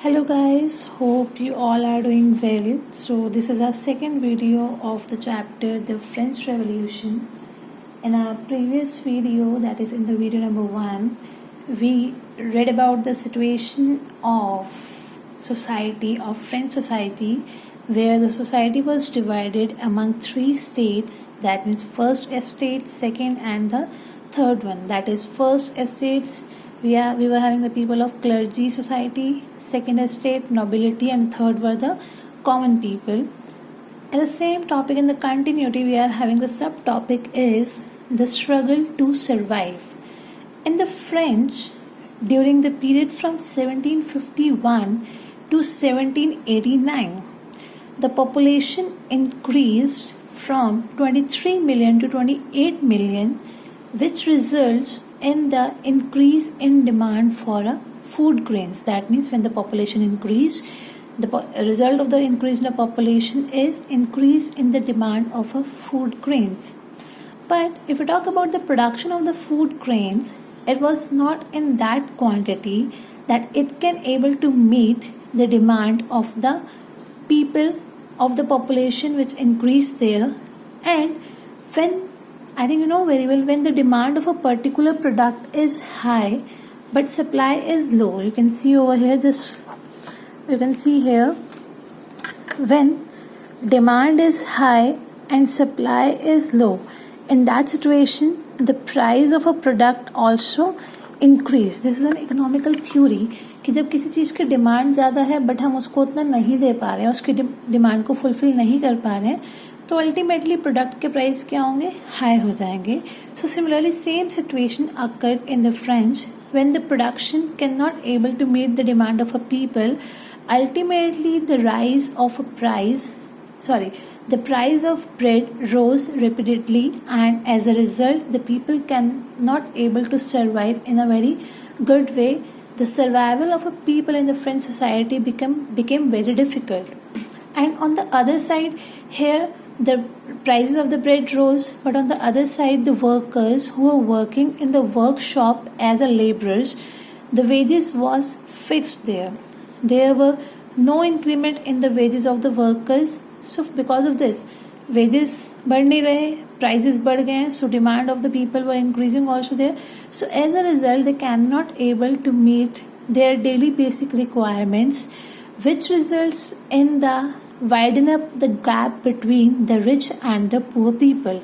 Hello guys, hope you all are doing well. So this is our second video of the chapter The French Revolution. In our previous video, that is in the video number 1, we read about the situation of French society, where the society was divided among 3 states, that means first estate, second and the third one. That is first estates, we were having the people of clergy society, second estate nobility, and third were the common people. And the same topic in the continuity, we are having the subtopic is the struggle to survive. In the French, during the period from 1751 to 1789, the population increased from 23 million to 28 million, which results in the increase in demand for food grains. That means when the population increased, the result of the increase in the population is increase in the demand of food grains. But if we talk about the production of the food grains, it was not in that quantity that it can able to meet the demand of the people of the population which increased there. And when I think you know very well, when the demand of a particular product is high but supply is low, you can see over here when demand is high and supply is low, in that situation the price of a product also increase. This is an economical theory कि जब किसी चीज़ की demand ज़्यादा है but हम उसको उतना नहीं दे पा रहे हैं, उसकी डिमांड को फुलफिल नहीं कर पा रहे हैं, तो अल्टीमेटली प्रोडक्ट के प्राइस क्या होंगे, हाई हो जाएंगे. So similarly same situation occurred in the French when the production cannot able to meet the demand of a people, ultimately the price of bread rose rapidly, and as a result the people cannot able to survive in a very good way. The survival of a people in the French society became very difficult. And on the other side, here the prices of the bread rose, but on the other side the workers who were working in the workshop as a laborers, the wages was fixed there. There were no increment in the wages of the workers. So because of this, wages बढ़ नहीं रहे, prices बढ़ गए, so demand of the people were increasing also there. So as a result, they cannot able to meet their daily basic requirements, which results in the widen up the gap between the rich and the poor people.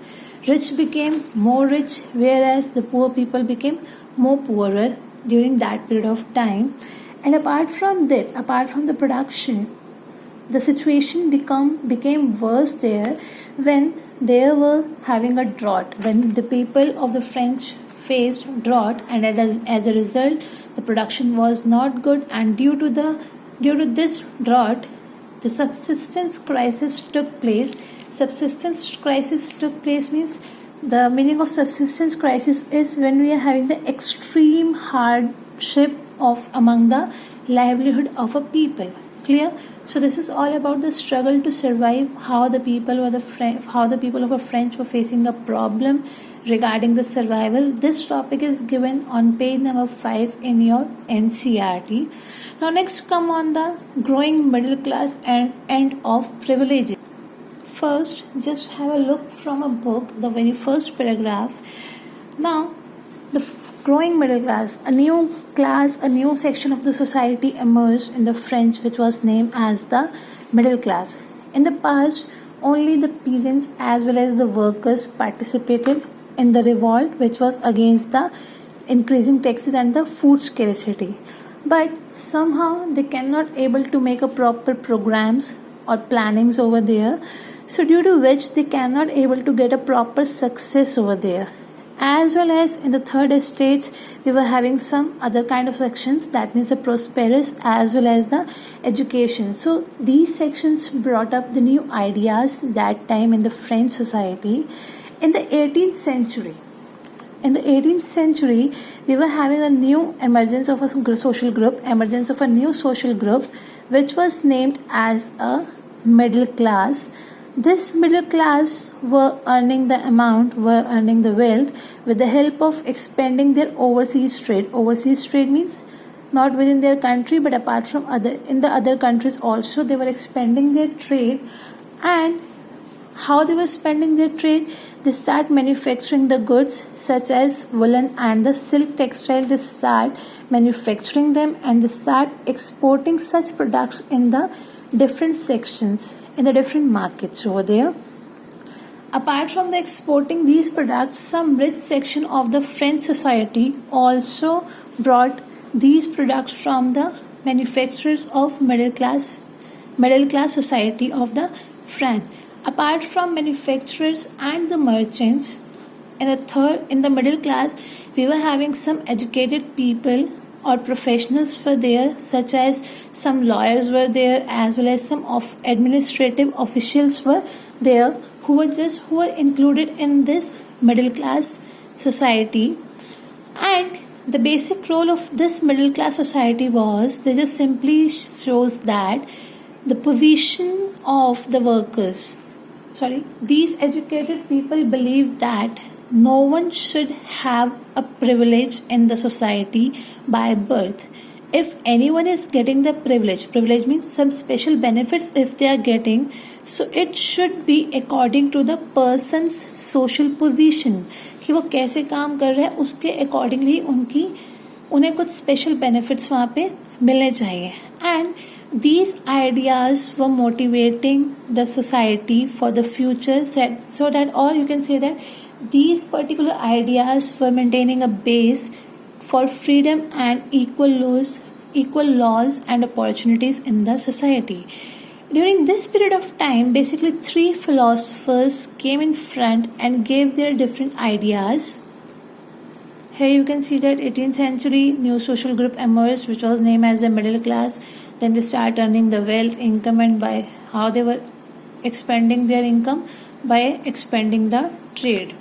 Rich became more rich, whereas the poor people became more poorer during that period of time. And apart from the production, the situation became worse there when they were having a drought, when the people of the French faced drought, and as a result the production was not good, and due to this drought the subsistence crisis took place. Subsistence crisis took place means, the meaning of subsistence crisis is when we are having the extreme hardship of among the livelihood of a people. Clear? So this is all about the struggle to survive, how the people of the French were facing a problem regarding the survival. This topic is given on page number 5 in your NCERT. Now next come on the growing middle class and end of privileges. First, just have a look from a book, the very first paragraph. Now, the growing middle class, a new section of the society emerged in the French, which was named as the middle class. In the past, only the peasants as well as the workers participated in the revolt, which was against the increasing taxes and the food scarcity. But somehow they cannot able to make a proper programs or plannings over there. So due to which they cannot able to get a proper success over there. As well as in the third estates, we were having some other kind of sections, that means the prosperous as well as the education. So these sections brought up the new ideas that time in the French society. In the 18th century, we were having a new emergence of a new social group, which was named as a middle class. This middle class were earning the wealth with the help of expanding their overseas trade. Overseas trade means not within their country but apart from in the other countries also. They were expanding their trade. And how they were spending their trade? They start manufacturing the goods such as woolen and the silk textile. They start manufacturing them and they start exporting such products in the different sections, in the different markets over there. Apart from the exporting these products, some rich section of the French society also brought these products from the manufacturers of middle class society of the France. Apart from manufacturers and the merchants, in the middle class, we were having some educated people or professionals were there, such as some lawyers were there, as well as some of administrative officials were there, who were included in this middle class society. And the basic role of this middle class society was, they just simply shows that the position of the workers, these educated people believe that no one should have a privilege in the society by birth. If anyone is getting the privilege means some special benefits if they are getting, so it should be according to the person's social position, कि वो कैसे काम कर रहे हैं उसके accordingly उन्हें कुछ special benefits वहाँ पे मिलने चाहिए. And these ideas were motivating the society for the future, so that, or you can say that these particular ideas were maintaining a base for freedom and equal laws and opportunities in the society. During this period of time, basically 3 philosophers came in front and gave their different ideas. Here you can see that 18th century new social group emerged, which was named as the middle class. Then they start earning the wealth, income, and by how they were expanding their income by expanding the trade.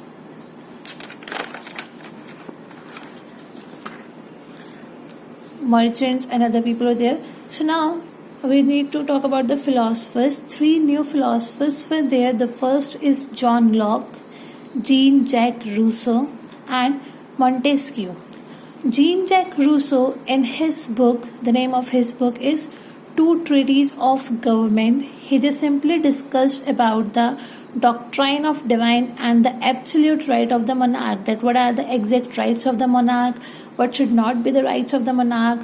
Merchants and other people are there. So now we need to talk about the philosophers. 3 new philosophers were there. The first is John Locke, Jean-Jacques Rousseau, and Montesquieu. Jean-Jacques Rousseau, in his book, the name of his book is Two Treatises of Government, he just simply discussed about the doctrine of divine and the absolute right of the monarch, that what are the exact rights of the monarch, what should not be the rights of the monarch,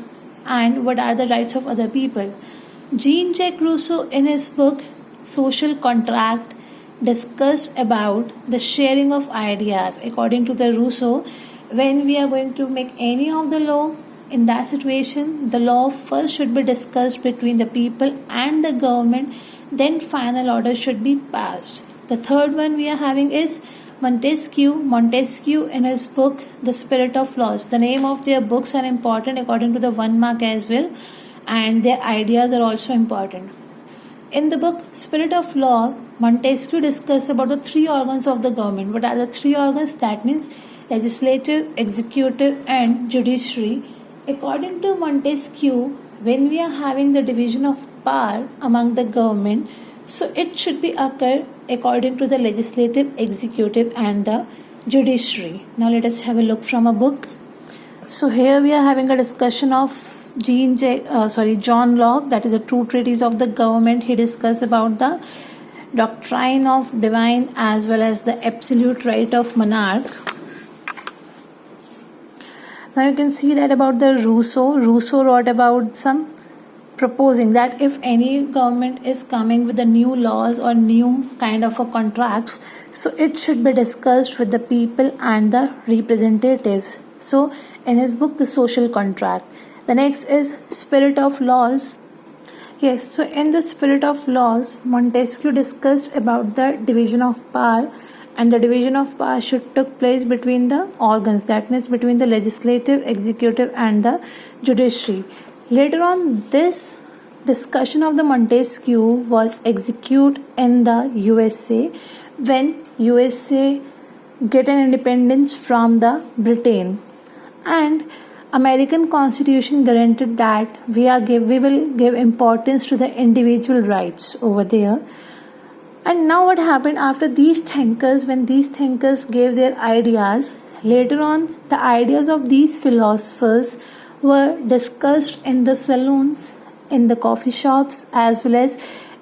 and what are the rights of other people. Jean-Jacques Rousseau, in his book Social Contract, discussed about the sharing of ideas. According to the Rousseau, when we are going to make any of the law, in that situation, the law first should be discussed between the people and the government, then final order should be passed. The third one we are having is Montesquieu. Montesquieu, in his book The Spirit of Laws. The name of their books are important according to the 1 mark as well, and their ideas are also important. In the book Spirit of Law, Montesquieu discussed about the 3 organs of the government. What are the 3 organs? That means legislative, executive, and judiciary. According to Montesquieu, when we are having the division of power among the government, so it should be occur according to the legislative, executive, and the judiciary. Now let us have a look from a book. So here we are having a discussion of John Locke, that is a Two Treatises of the Government. He discussed about the doctrine of divine as well as the absolute right of monarch. Now you can see that about the Rousseau. Rousseau wrote about some proposing that if any government is coming with the new laws or new kind of a contracts, so it should be discussed with the people and the representatives. So in his book The Social Contract. The next is Spirit of Laws. Yes, so in the Spirit of Laws, Montesquieu discussed about the division of power, and the division of power should take place between the organs, that means between the legislative, executive, and the judiciary. Later on, this discussion of the Montesquieu was executed in the USA when USA get an independence from the Britain, and American Constitution guaranteed that we will give importance to the individual rights over there. And now what happened after these thinkers, when these thinkers gave their ideas, later on the ideas of these philosophers were discussed in the saloons, in the coffee shops, as well as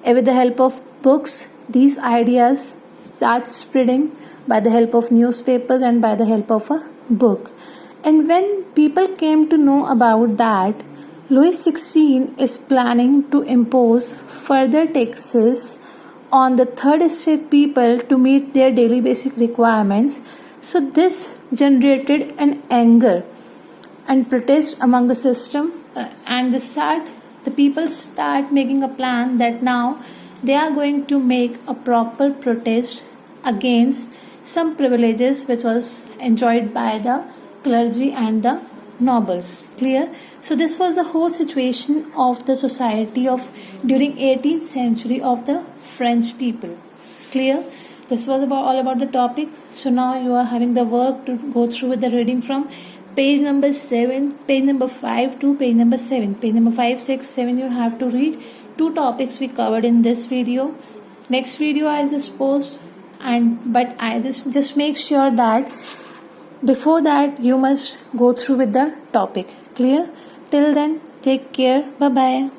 with the help of books. These ideas start spreading by the help of newspapers and by the help of a book. And when people came to know about that Louis XVI is planning to impose further taxes on the third estate people to meet their daily basic requirements, so this generated an anger and protest among the system, and the people start making a plan that now they are going to make a proper protest against some privileges which was enjoyed by the clergy and the nobles. Clear? So this was the whole situation of the society of during 18th century of the French people. Clear? This was all about the topic. So now you are having the work to go through with the reading from page number 7, page number 5 to page number 7. Page number 5, 6, 7 you have to read. 2 topics we covered in this video. Next video I'll just post, but I just make sure that before that you must go through with the topic. Clear? Till then, take care. Bye bye.